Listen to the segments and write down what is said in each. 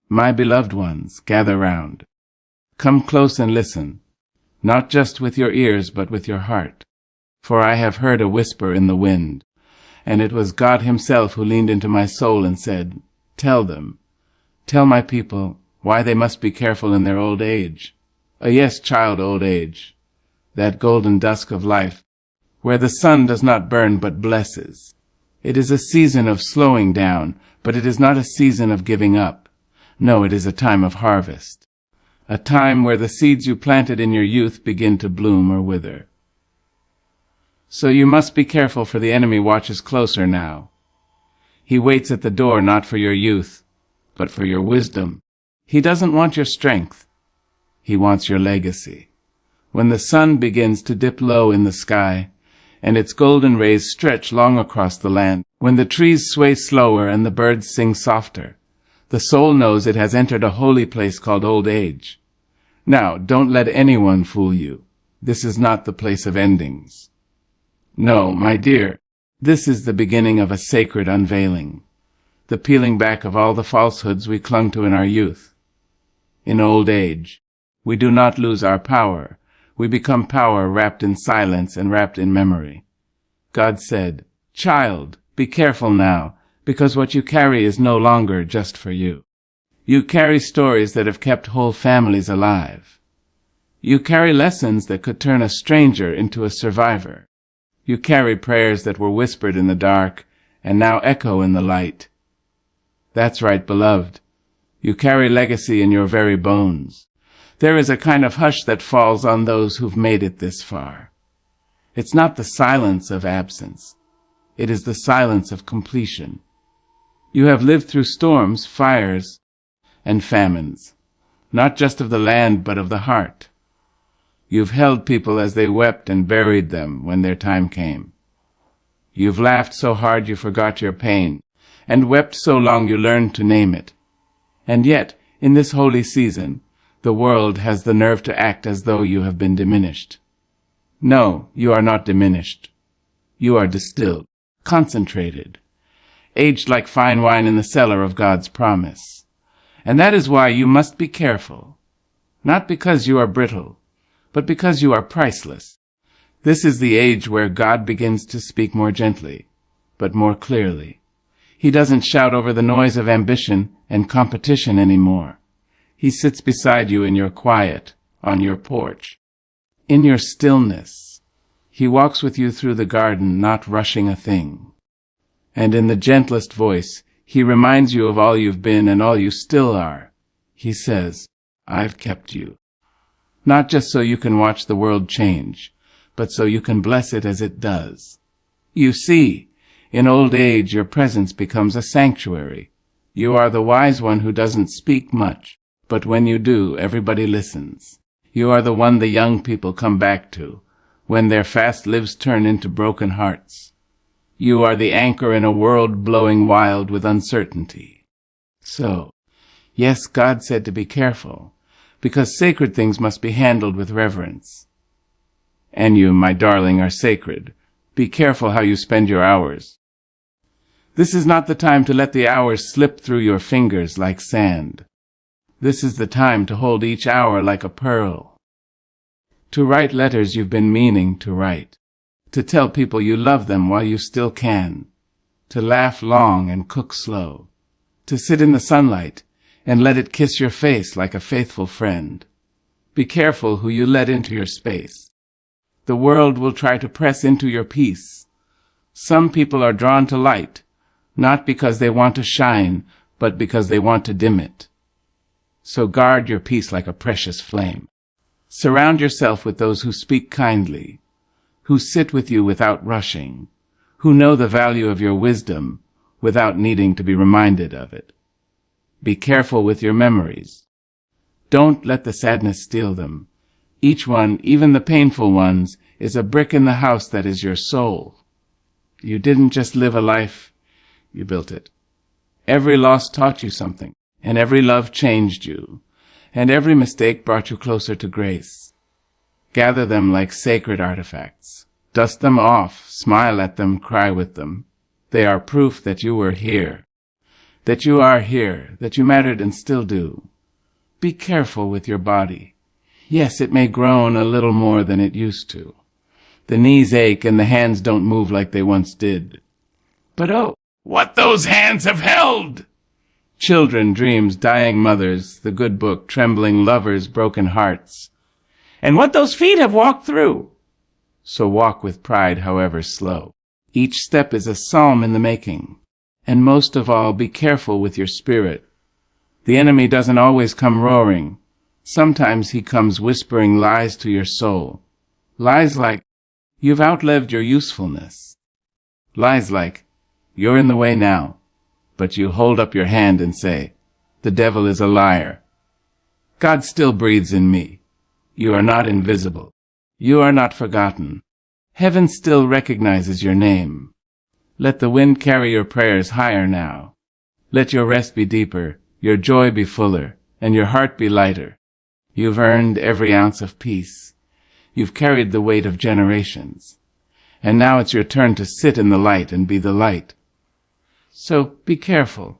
My beloved ones, gather round. Come close and listen, not just with your ears but with your heart. For I have heard a whisper in the wind, and it was God himself who leaned into my soul and said, Tell them, tell my people, why they must be careful in their old age. Yes, child, old age, that golden dusk of life, where the sun does not burn but blesses. It is a season of slowing down, but it is not a season of giving up. No, it is a time of harvest, a time where the seeds you planted in your youth begin to bloom or wither. So you must be careful, for the enemy watches closer now. He waits at the door not for your youth, but for your wisdom. He doesn't want your strength. He wants your legacy. When the sun begins to dip low in the sky, and its golden rays stretch long across the land, when the trees sway slower and the birds sing softer, the soul knows it has entered a holy place called old age. Now, don't let anyone fool you. This is not the place of endings. No, my dear, this is the beginning of a sacred unveiling, the peeling back of all the falsehoods we clung to in our youth. In old age, we do not lose our power. We become power wrapped in silence and wrapped in memory. God said, Child, be careful now, because what you carry is no longer just for you. You carry stories that have kept whole families alive. You carry lessons that could turn a stranger into a survivor. You carry prayers that were whispered in the dark and now echo in the light. That's right, beloved. You carry legacy in your very bones. There is a kind of hush that falls on those who've made it this far. It's not the silence of absence. It is the silence of completion. You have lived through storms, fires, and famines, not just of the land but of the heart. You've held people as they wept and buried them when their time came. You've laughed so hard you forgot your pain, and wept so long you learned to name it. And yet, in this holy season, the world has the nerve to act as though you have been diminished. No, you are not diminished. You are distilled, concentrated, aged like fine wine in the cellar of God's promise. And that is why you must be careful, not because you are brittle, but because you are priceless. This is the age where God begins to speak more gently, but more clearly. He doesn't shout over the noise of ambition and competition anymore. He sits beside you in your quiet, on your porch, in your stillness. He walks with you through the garden, not rushing a thing. And in the gentlest voice, he reminds you of all you've been and all you still are. He says, I've kept you. Not just so you can watch the world change, but so you can bless it as it does. You see, in old age your presence becomes a sanctuary. You are the wise one who doesn't speak much, but when you do, everybody listens. You are the one the young people come back to, when their fast lives turn into broken hearts. You are the anchor in a world blowing wild with uncertainty. So, yes, God said to be careful, because sacred things must be handled with reverence. And you, my darling, are sacred. Be careful how you spend your hours. This is not the time to let the hours slip through your fingers like sand. This is the time to hold each hour like a pearl. To write letters you've been meaning to write. To tell people you love them while you still can. To laugh long and cook slow. To sit in the sunlight and let it kiss your face like a faithful friend. Be careful who you let into your space. The world will try to press into your peace. Some people are drawn to light, not because they want to shine, but because they want to dim it. So guard your peace like a precious flame. Surround yourself with those who speak kindly, who sit with you without rushing, who know the value of your wisdom without needing to be reminded of it. Be careful with your memories. Don't let the sadness steal them. Each one, even the painful ones, is a brick in the house that is your soul. You didn't just live a life, you built it. Every loss taught you something, and every love changed you, and every mistake brought you closer to grace. Gather them like sacred artifacts. Dust them off, smile at them, cry with them. They are proof that you were here. that you are here, that you mattered and still do. Be careful with your body. Yes, it may groan a little more than it used to. The knees ache and the hands don't move like they once did. But oh, what those hands have held! Children, dreams, dying mothers, the good book, trembling lovers, broken hearts. And what those feet have walked through! So walk with pride, however slow. Each step is a psalm in the making. And most of all, be careful with your spirit. The enemy doesn't always come roaring. Sometimes he comes whispering lies to your soul. Lies like, you've outlived your usefulness. Lies like, you're in the way now. But you hold up your hand and say, the devil is a liar. God still breathes in me. You are not invisible. You are not forgotten. Heaven still recognizes your name. Let the wind carry your prayers higher now. Let your rest be deeper, your joy be fuller, and your heart be lighter. You've earned every ounce of peace. You've carried the weight of generations. And now it's your turn to sit in the light and be the light. So be careful,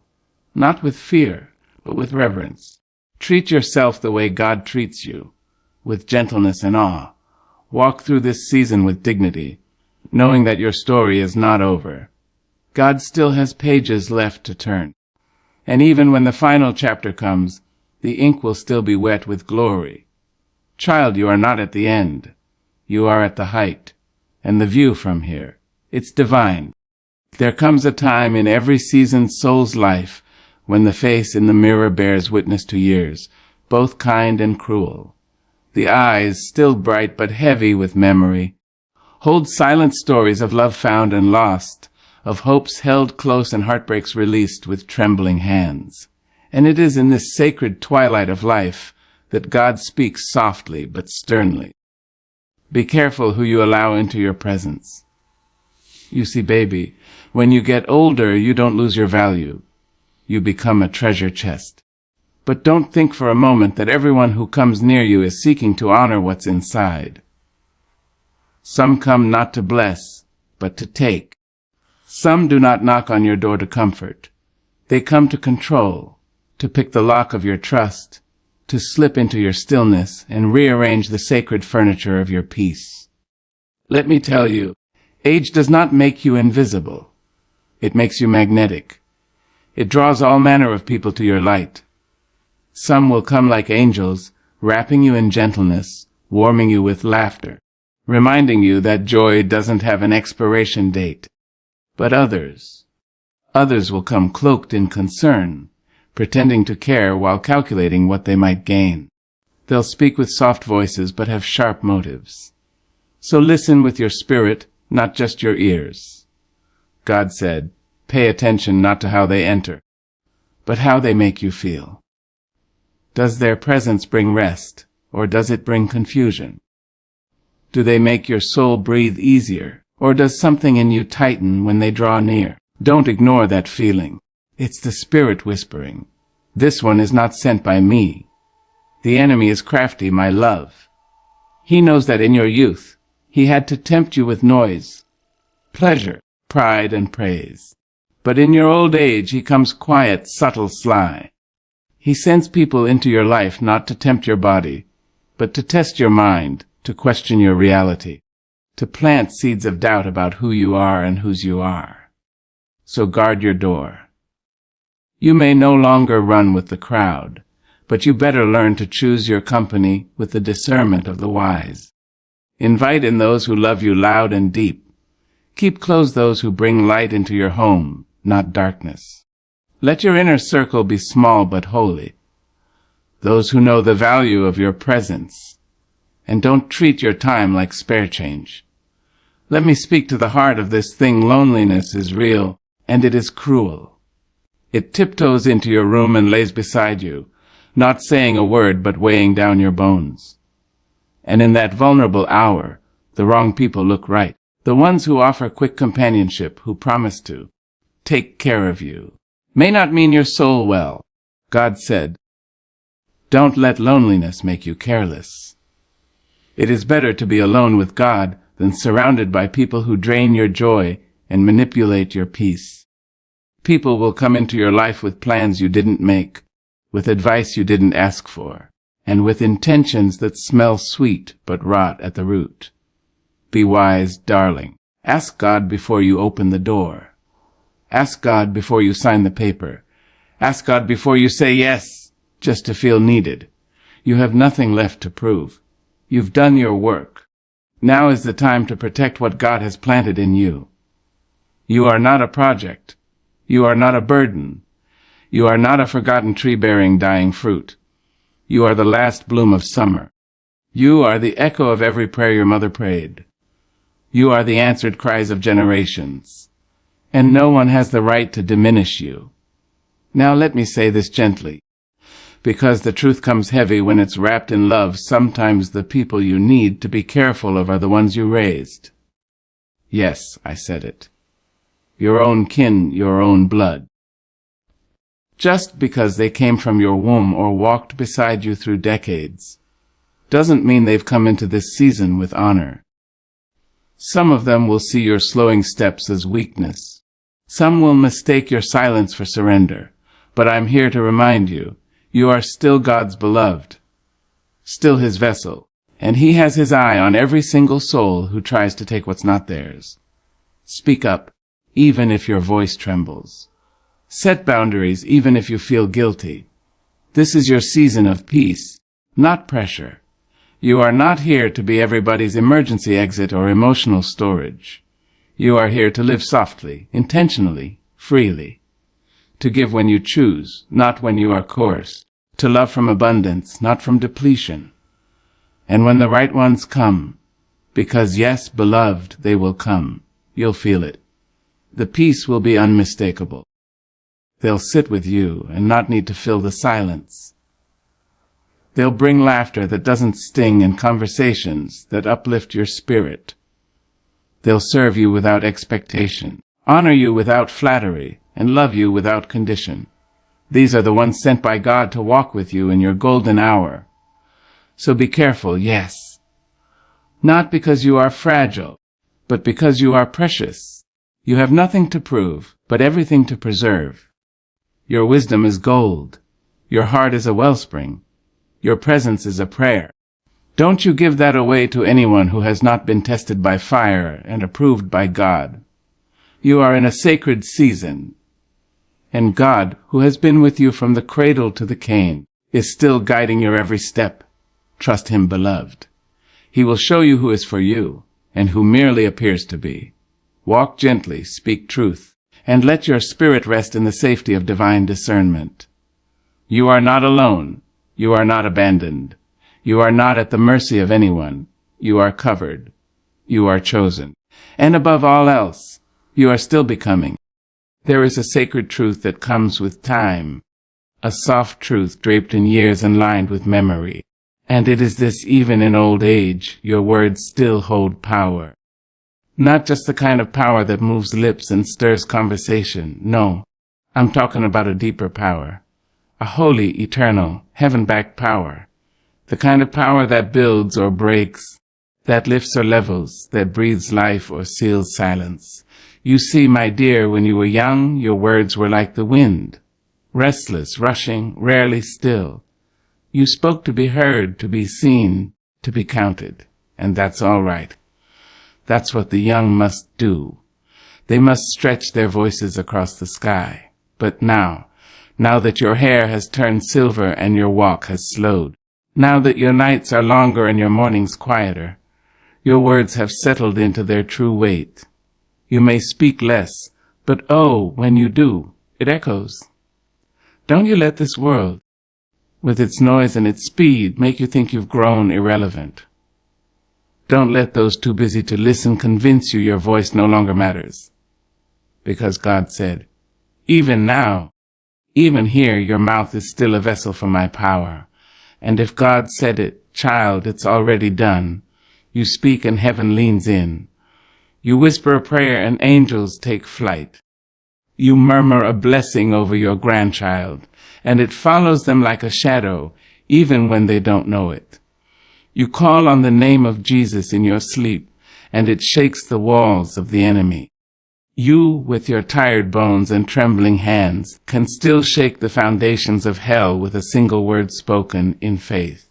not with fear, but with reverence. Treat yourself the way God treats you, with gentleness and awe. Walk through this season with dignity, knowing that your story is not over. God still has pages left to turn. And even when the final chapter comes, the ink will still be wet with glory. Child, you are not at the end. You are at the height. And the view from here, it's divine. There comes a time in every seasoned soul's life when the face in the mirror bears witness to years, both kind and cruel. The eyes, still bright but heavy with memory, hold silent stories of love found and lost, of hopes held close and heartbreaks released with trembling hands. And it is in this sacred twilight of life that God speaks softly but sternly. Be careful who you allow into your presence. You see, baby, when you get older, you don't lose your value. You become a treasure chest. But don't think for a moment that everyone who comes near you is seeking to honor what's inside. Some come not to bless, but to take. Some do not knock on your door to comfort. They come to control, to pick the lock of your trust, to slip into your stillness and rearrange the sacred furniture of your peace. Let me tell you, age does not make you invisible. It makes you magnetic. It draws all manner of people to your light. Some will come like angels, wrapping you in gentleness, warming you with laughter, reminding you that joy doesn't have an expiration date. But others will come cloaked in concern, pretending to care while calculating what they might gain. They'll speak with soft voices but have sharp motives. So listen with your spirit, not just your ears. God said, pay attention not to how they enter, but how they make you feel. Does their presence bring rest, or does it bring confusion? Do they make your soul breathe easier, or does something in you tighten when they draw near? Don't ignore that feeling. It's the Spirit whispering. This one is not sent by me. The enemy is crafty, my love. He knows that in your youth, he had to tempt you with noise, pleasure, pride, and praise. But in your old age, he comes quiet, subtle, sly. He sends people into your life not to tempt your body, but to test your mind, to question your reality, to plant seeds of doubt about who you are and whose you are. So guard your door. You may no longer run with the crowd, but you better learn to choose your company with the discernment of the wise. Invite in those who love you loud and deep. Keep close those who bring light into your home, not darkness. Let your inner circle be small but holy, those who know the value of your presence, and don't treat your time like spare change. Let me speak to the heart of this thing. Loneliness is real, and it is cruel. It tiptoes into your room and lays beside you, not saying a word but weighing down your bones. And in that vulnerable hour, the wrong people look right, the ones who offer quick companionship, who promise to take care of you, may not mean your soul well. God said, don't let loneliness make you careless. It is better to be alone with God than surrounded by people who drain your joy and manipulate your peace. People will come into your life with plans you didn't make, with advice you didn't ask for, and with intentions that smell sweet but rot at the root. Be wise, darling. Ask God before you open the door. Ask God before you sign the paper. Ask God before you say yes, just to feel needed. You have nothing left to prove. You've done your work. Now is the time to protect what God has planted in you. You are not a project. You are not a burden. You are not a forgotten tree bearing dying fruit. You are the last bloom of summer. You are the echo of every prayer your mother prayed. You are the answered cries of generations. And no one has the right to diminish you. Now let me say this gently. Because the truth comes heavy when it's wrapped in love, sometimes the people you need to be careful of are the ones you raised. Yes, I said it. Your own kin, your own blood. Just because they came from your womb or walked beside you through decades doesn't mean they've come into this season with honor. Some of them will see your slowing steps as weakness. Some will mistake your silence for surrender. But I'm here to remind you, you are still God's beloved, still His vessel, and He has His eye on every single soul who tries to take what's not theirs. Speak up, even if your voice trembles. Set boundaries, even if you feel guilty. This is your season of peace, not pressure. You are not here to be everybody's emergency exit or emotional storage. You are here to live softly, intentionally, freely. To give when you choose, not when you are coerced. To love from abundance, not from depletion. And when the right ones come, because yes, beloved, they will come, you'll feel it. The peace will be unmistakable. They'll sit with you and not need to fill the silence. They'll bring laughter that doesn't sting and conversations that uplift your spirit. They'll serve you without expectation, honor you without flattery, and love you without condition. These are the ones sent by God to walk with you in your golden hour. So be careful, yes. Not because you are fragile, but because you are precious. You have nothing to prove, but everything to preserve. Your wisdom is gold. Your heart is a wellspring. Your presence is a prayer. Don't you give that away to anyone who has not been tested by fire and approved by God. You are in a sacred season. And God, who has been with you from the cradle to the cane, is still guiding your every step. Trust Him, beloved. He will show you who is for you, and who merely appears to be. Walk gently, speak truth, and let your spirit rest in the safety of divine discernment. You are not alone. You are not abandoned. You are not at the mercy of anyone. You are covered. You are chosen. And above all else, you are still becoming. There is a sacred truth that comes with time, a soft truth draped in years and lined with memory. And it is this even in old age, your words still hold power. Not just the kind of power that moves lips and stirs conversation. No, I'm talking about a deeper power. A holy, eternal, heaven-backed power. The kind of power that builds or breaks, that lifts or levels, that breathes life or seals silence. You see, my dear, when you were young, your words were like the wind, restless, rushing, rarely still. You spoke to be heard, to be seen, to be counted, and that's all right. That's what the young must do. They must stretch their voices across the sky. But now that your hair has turned silver and your walk has slowed, now that your nights are longer and your mornings quieter, your words have settled into their true weight. You may speak less, but oh, when you do, it echoes. Don't you let this world, with its noise and its speed, make you think you've grown irrelevant. Don't let those too busy to listen convince you your voice no longer matters. Because God said, even now, even here, your mouth is still a vessel for my power. And if God said it, child, it's already done. You speak and heaven leans in. You whisper a prayer and angels take flight. You murmur a blessing over your grandchild, and it follows them like a shadow, even when they don't know it. You call on the name of Jesus in your sleep, and it shakes the walls of the enemy. You, with your tired bones and trembling hands, can still shake the foundations of hell with a single word spoken in faith.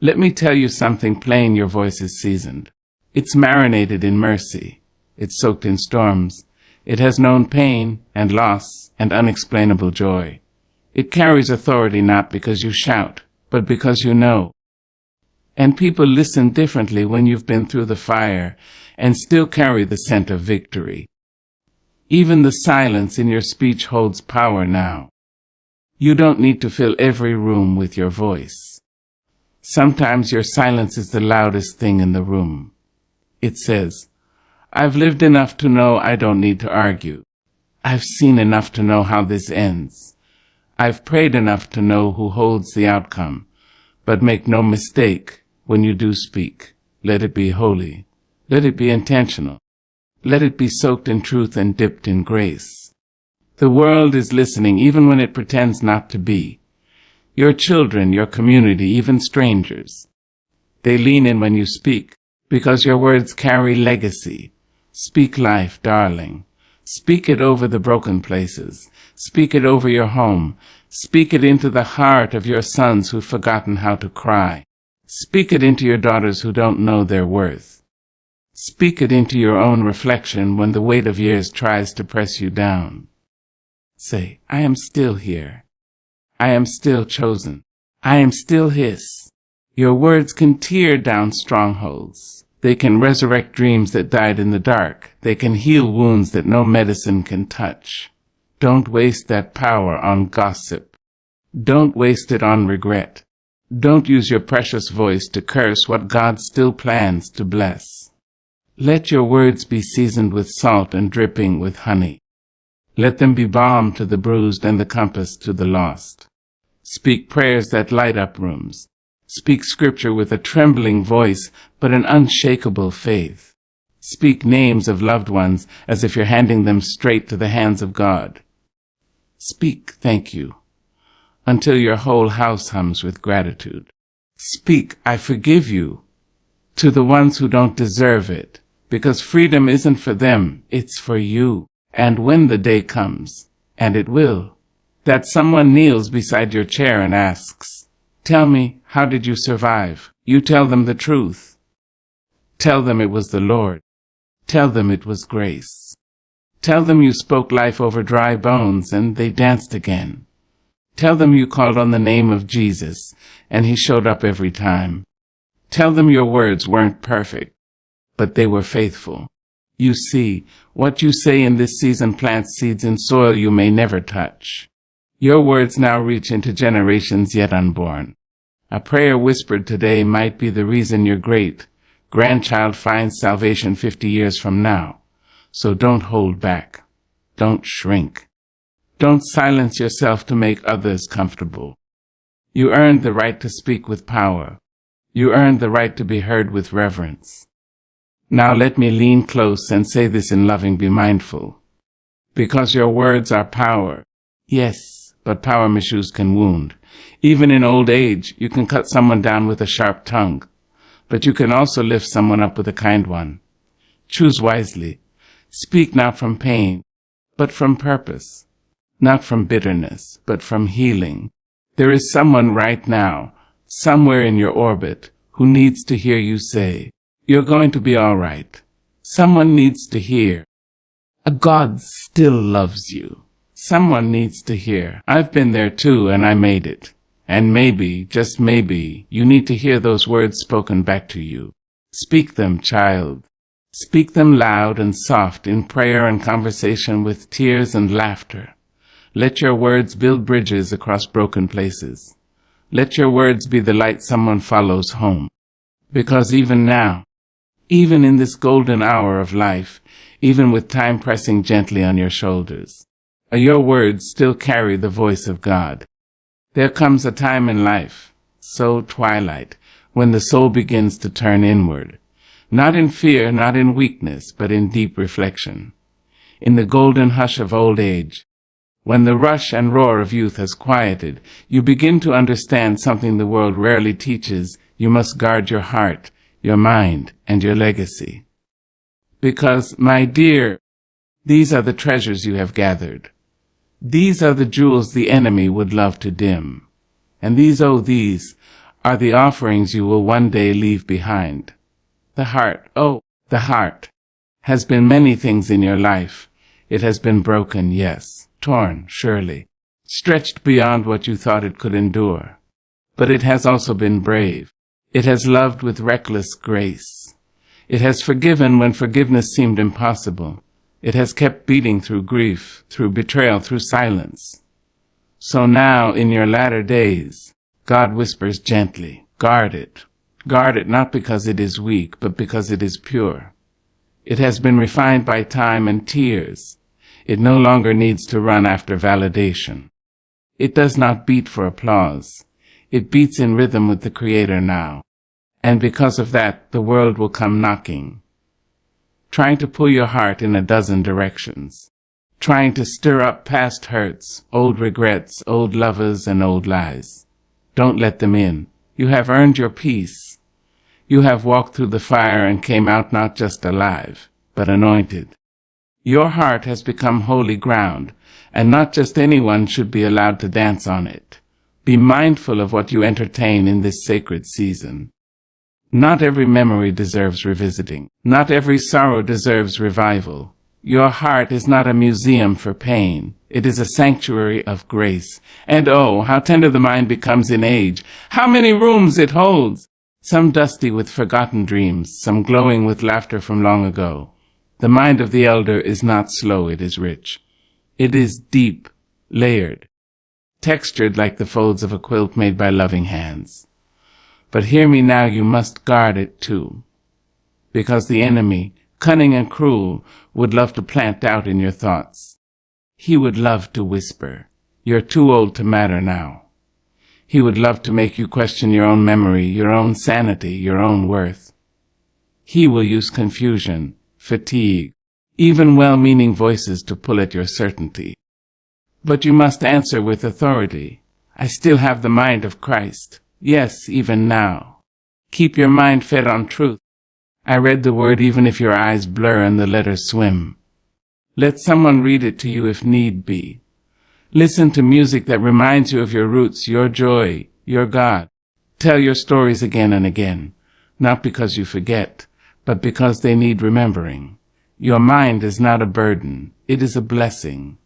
Let me tell you something plain: your voice is seasoned. It's marinated in mercy. It's soaked in storms. It has known pain and loss and unexplainable joy. It carries authority not because you shout, but because you know. And people listen differently when you've been through the fire and still carry the scent of victory. Even the silence in your speech holds power now. You don't need to fill every room with your voice. Sometimes your silence is the loudest thing in the room. It says, "I've lived enough to know I don't need to argue. I've seen enough to know how this ends. I've prayed enough to know who holds the outcome. But make no mistake, when you do speak, let it be holy. Let it be intentional. Let it be soaked in truth and dipped in grace. The world is listening even when it pretends not to be. Your children, your community, even strangers. They lean in when you speak, because your words carry legacy. Speak life, darling. Speak it over the broken places. Speak it over your home. Speak it into the heart of your sons who've forgotten how to cry. Speak it into your daughters who don't know their worth. Speak it into your own reflection when the weight of years tries to press you down. Say, "I am still here. I am still chosen. I am still His." Your words can tear down strongholds. They can resurrect dreams that died in the dark. They can heal wounds that no medicine can touch. Don't waste that power on gossip. Don't waste it on regret. Don't use your precious voice to curse what God still plans to bless. Let your words be seasoned with salt and dripping with honey. Let them be balm to the bruised and the compass to the lost. Speak prayers that light up rooms. Speak scripture with a trembling voice, but an unshakable faith. Speak names of loved ones as if you're handing them straight to the hands of God. Speak thank you, until your whole house hums with gratitude. Speak I forgive you, to the ones who don't deserve it, because freedom isn't for them, it's for you. And when the day comes, and it will, that someone kneels beside your chair and asks, "Tell me, how did you survive?" You tell them the truth. Tell them it was the Lord. Tell them it was grace. Tell them you spoke life over dry bones and they danced again. Tell them you called on the name of Jesus and He showed up every time. Tell them your words weren't perfect, but they were faithful. You see, what you say in this season plants seeds in soil you may never touch. Your words now reach into generations yet unborn. A prayer whispered today might be the reason your great-grandchild finds salvation 50 years from now. So don't hold back. Don't shrink. Don't silence yourself to make others comfortable. You earned the right to speak with power. You earned the right to be heard with reverence. Now let me lean close and say this in loving be mindful. Because your words are power. Yes, but power misuse can wound. Even in old age, you can cut someone down with a sharp tongue. But you can also lift someone up with a kind one. Choose wisely. Speak not from pain, but from purpose. Not from bitterness, but from healing. There is someone right now, somewhere in your orbit, who needs to hear you say, "You're going to be all right." Someone needs to hear, "A God still loves you." Someone needs to hear, "I've been there too and I made it." And maybe, just maybe, you need to hear those words spoken back to you. Speak them, child. Speak them loud and soft in prayer and conversation with tears and laughter. Let your words build bridges across broken places. Let your words be the light someone follows home. Because even now, even in this golden hour of life, even with time pressing gently on your shoulders, your words still carry the voice of God. There comes a time in life, so twilight, when the soul begins to turn inward, not in fear, not in weakness, but in deep reflection. In the golden hush of old age, when the rush and roar of youth has quieted, you begin to understand something the world rarely teaches. You must guard your heart, your mind, and your legacy. Because, my dear, These are the treasures you have gathered. These are the jewels the enemy would love to dim. And these are the offerings you will one day leave behind. The heart, the heart, has been many things in your life. It has been broken, yes, torn, surely, stretched beyond what you thought it could endure. But it has also been brave. It has loved with reckless grace. It has forgiven when forgiveness seemed impossible. It has kept beating through grief, through betrayal, through silence. So now, in your latter days, God whispers gently, guard it. Guard it not because it is weak, but because it is pure. It has been refined by time and tears. It no longer needs to run after validation. It does not beat for applause. It beats in rhythm with the Creator now. And because of that, the world will come knocking, trying to pull your heart in a dozen directions, trying to stir up past hurts, old regrets, old lovers, and old lies. Don't let them in. You have earned your peace. You have walked through the fire and came out not just alive, but anointed. Your heart has become holy ground, and not just anyone should be allowed to dance on it. Be mindful of what you entertain in this sacred season. Not every memory deserves revisiting. Not every sorrow deserves revival. Your heart is not a museum for pain. It is a sanctuary of grace. And oh, how tender the mind becomes in age. How many rooms it holds! Some dusty with forgotten dreams, some glowing with laughter from long ago. The mind of the elder is not slow, it is rich. It is deep, layered, textured like the folds of a quilt made by loving hands. But hear me now, you must guard it too, because the enemy, cunning and cruel, would love to plant doubt in your thoughts. He would love to whisper, "You're too old to matter now." He would love to make you question your own memory, your own sanity, your own worth. He will use confusion, fatigue, even well-meaning voices to pull at your certainty. But you must answer with authority. I still have the mind of Christ. Yes, even now. Keep your mind fed on truth. I read the word even if your eyes blur and the letters swim. Let someone read it to you if need be. Listen to music that reminds you of your roots, your joy, your God. Tell your stories again and again, not because you forget, but because they need remembering. Your mind is not a burden. It is a blessing.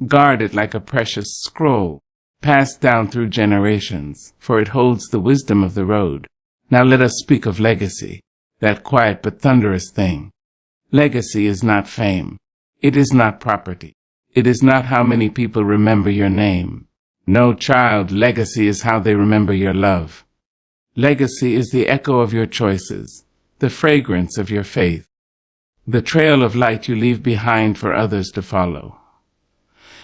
Guard it like a precious scroll, passed down through generations, for it holds the wisdom of the road. Now let us speak of legacy, that quiet but thunderous thing. Legacy is not fame. It is not property. It is not how many people remember your name. No, child, legacy is how they remember your love. Legacy is the echo of your choices, the fragrance of your faith, the trail of light you leave behind for others to follow.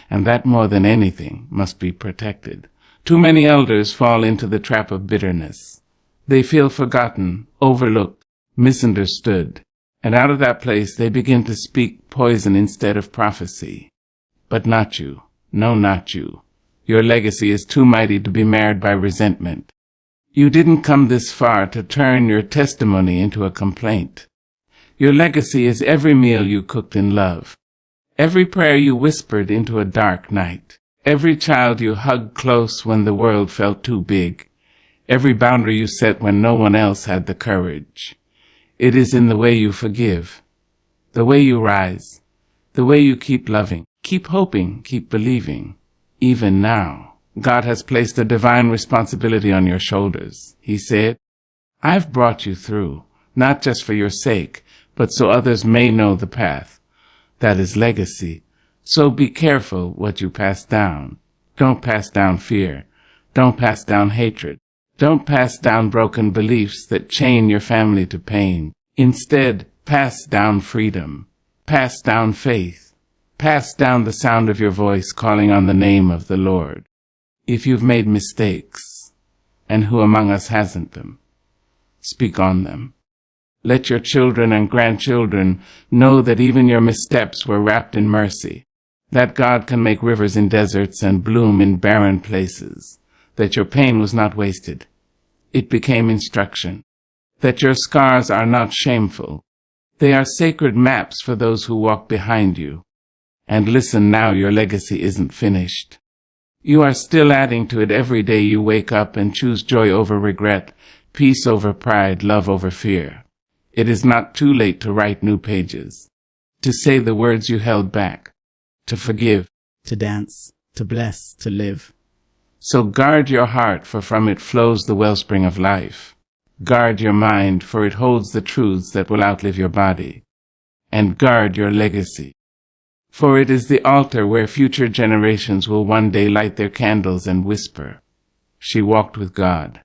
And that more than anything must be protected. Too many elders fall into the trap of bitterness. They feel forgotten, overlooked, misunderstood, and out of that place they begin to speak poison instead of prophecy. But not you. No, not you. Your legacy is too mighty to be marred by resentment. You didn't come this far to turn your testimony into a complaint. Your legacy is every meal you cooked in love, every prayer you whispered into a dark night, every child you hugged close when the world felt too big, every boundary you set when no one else had the courage. It is in the way you forgive, the way you rise, the way you keep loving, keep hoping, keep believing. Even now, God has placed a divine responsibility on your shoulders. He said, "I've brought you through, not just for your sake, but so others may know the path." That is legacy. So be careful what you pass down. Don't pass down fear. Don't pass down hatred. Don't pass down broken beliefs that chain your family to pain. Instead, pass down freedom. Pass down faith. Pass down the sound of your voice calling on the name of the Lord. If you've made mistakes, and who among us hasn't them, speak on them. Let your children and grandchildren know that even your missteps were wrapped in mercy, that God can make rivers in deserts and bloom in barren places, that your pain was not wasted. It became instruction, that your scars are not shameful. They are sacred maps for those who walk behind you. And listen now, your legacy isn't finished. You are still adding to it every day you wake up and choose joy over regret, peace over pride, love over fear. It is not too late to write new pages, to say the words you held back, to forgive, to dance, to bless, to live. So guard your heart, for from it flows the wellspring of life. Guard your mind, for it holds the truths that will outlive your body. And guard your legacy, for it is the altar where future generations will one day light their candles and whisper, "She walked with God."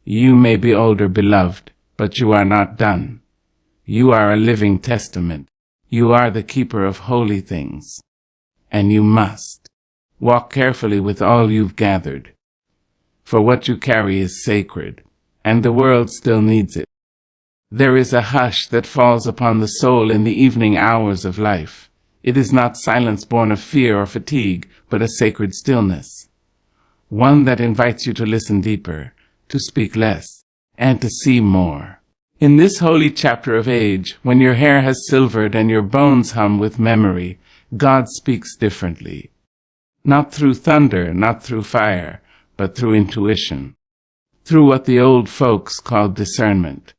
You may be older, beloved, but you are not done. You are a living testament. You are the keeper of holy things. And you must walk carefully with all you've gathered, for what you carry is sacred, and the world still needs it. There is a hush that falls upon the soul in the evening hours of life. It is not silence born of fear or fatigue, but a sacred stillness, one that invites you to listen deeper, to speak less, and to see more. In this holy chapter of age, when your hair has silvered and your bones hum with memory, God speaks differently. Not through thunder, not through fire, but through intuition. Through what the old folks called discernment.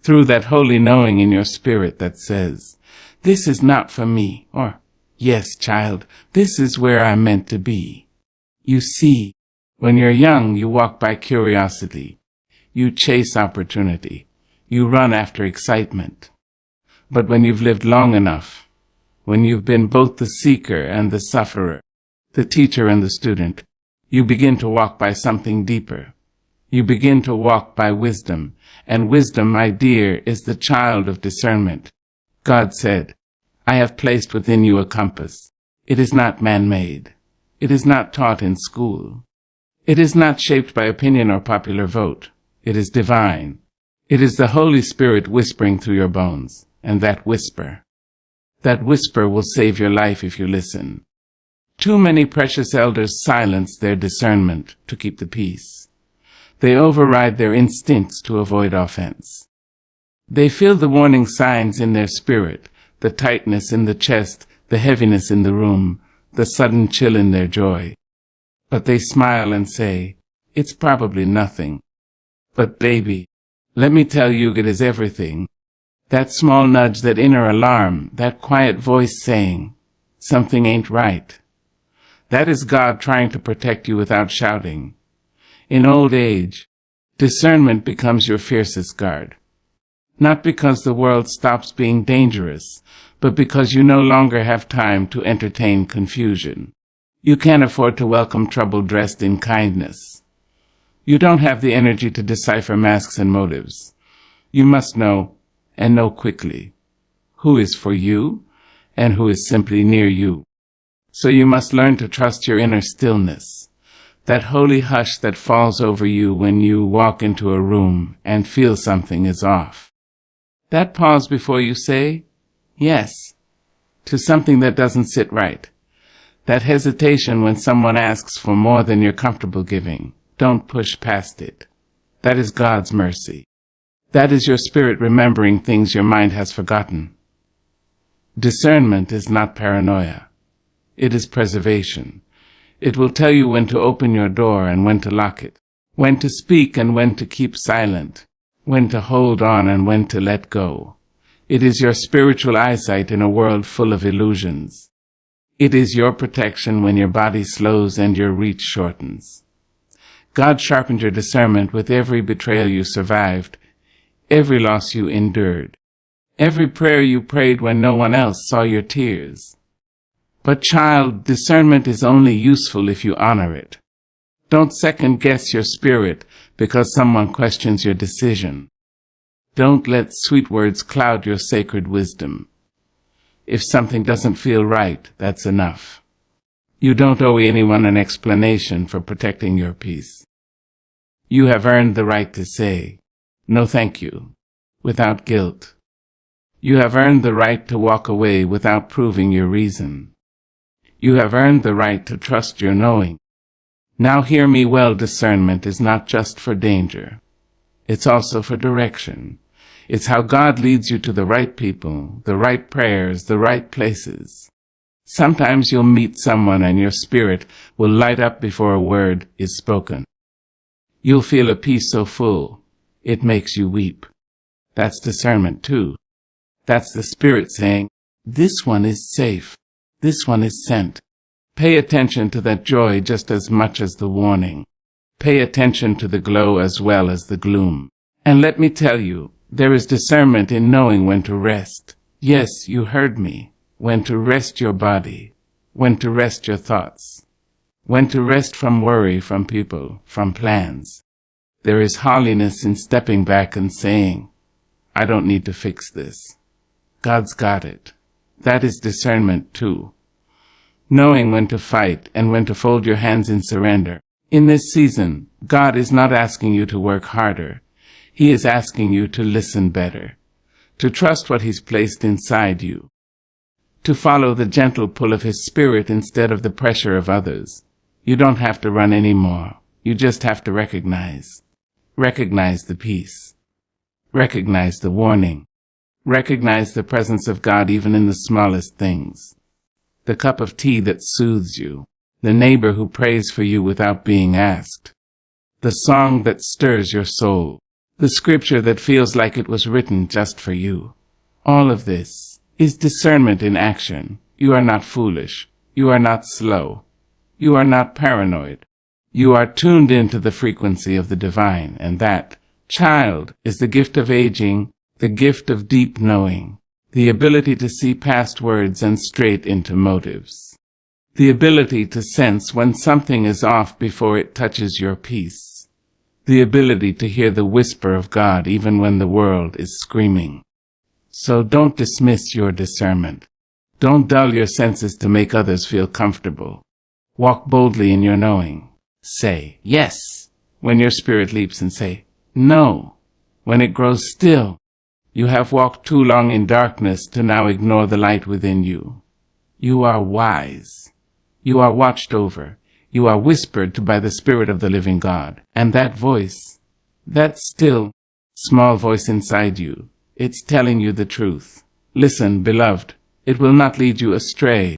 Through that holy knowing in your spirit that says, "This is not for me," or, "Yes, child, this is where I'm meant to be." You see, when you're young, you walk by curiosity. You chase opportunity. You run after excitement. But when you've lived long enough, when you've been both the seeker and the sufferer, the teacher and the student, you begin to walk by something deeper. You begin to walk by wisdom, and wisdom, my dear, is the child of discernment. God said, "I have placed within you a compass." It is not man-made. It is not taught in school. It is not shaped by opinion or popular vote. It is divine. It is the Holy Spirit whispering through your bones, and that whisper will save your life if you listen. Too many precious elders silence their discernment to keep the peace. They override their instincts to avoid offense. They feel the warning signs in their spirit, the tightness in the chest, the heaviness in the room, the sudden chill in their joy. But they smile and say, "It's probably nothing." But baby, let me tell you, it is everything. That small nudge, that inner alarm, that quiet voice saying, "Something ain't right." That is God trying to protect you without shouting. In old age, discernment becomes your fiercest guard. Not because the world stops being dangerous, but because you no longer have time to entertain confusion. You can't afford to welcome trouble dressed in kindness. You don't have the energy to decipher masks and motives. You must know, and know quickly, who is for you and who is simply near you. So you must learn to trust your inner stillness, that holy hush that falls over you when you walk into a room and feel something is off. That pause before you say yes to something that doesn't sit right. That hesitation when someone asks for more than you're comfortable giving. Don't push past it. That is God's mercy. That is your spirit remembering things your mind has forgotten. Discernment is not paranoia. It is preservation. It will tell you when to open your door and when to lock it, when to speak and when to keep silent, when to hold on and when to let go. It is your spiritual eyesight in a world full of illusions. It is your protection when your body slows and your reach shortens. God sharpened your discernment with every betrayal you survived, every loss you endured, every prayer you prayed when no one else saw your tears. But child, discernment is only useful if you honor it. Don't second-guess your spirit because someone questions your decision. Don't let sweet words cloud your sacred wisdom. If something doesn't feel right, that's enough. You don't owe anyone an explanation for protecting your peace. You have earned the right to say, "No thank you," without guilt. You have earned the right to walk away without proving your reason. You have earned the right to trust your knowing. Now hear me well, discernment is not just for danger. It's also for direction. It's how God leads you to the right people, the right prayers, the right places. Sometimes you'll meet someone and your spirit will light up before a word is spoken. You'll feel a peace so full, it makes you weep. That's discernment too. That's the Spirit saying, this one is safe. This one is sent. Pay attention to that joy just as much as the warning. Pay attention to the glow as well as the gloom. And let me tell you, there is discernment in knowing when to rest. Yes, you heard me. When to rest your body. When to rest your thoughts. When to rest from worry, from people, from plans. There is holiness in stepping back and saying, I don't need to fix this. God's got it. That is discernment too. Knowing when to fight and when to fold your hands in surrender. In this season, God is not asking you to work harder. He is asking you to listen better, to trust what He's placed inside you, to follow the gentle pull of His Spirit instead of the pressure of others. You don't have to run anymore. You just have to recognize. Recognize the peace. Recognize the warning. Recognize the presence of God even in the smallest things. The cup of tea that soothes you. The neighbor who prays for you without being asked. The song that stirs your soul. The scripture that feels like it was written just for you. All of this is discernment in action. You are not foolish. You are not slow. You are not paranoid. You are tuned into the frequency of the divine, and that, child, is the gift of aging, the gift of deep knowing, the ability to see past words and straight into motives, the ability to sense when something is off before it touches your peace, the ability to hear the whisper of God even when the world is screaming. So don't dismiss your discernment. Don't dull your senses to make others feel comfortable. Walk boldly in your knowing. Say yes when your spirit leaps, and say no when it grows still. You have walked too long in darkness to now ignore the light within you. You are wise. You are watched over. You are whispered to by the Spirit of the living God. And that voice, that still, small voice inside you, it's telling you the truth. Listen, beloved, it will not lead you astray.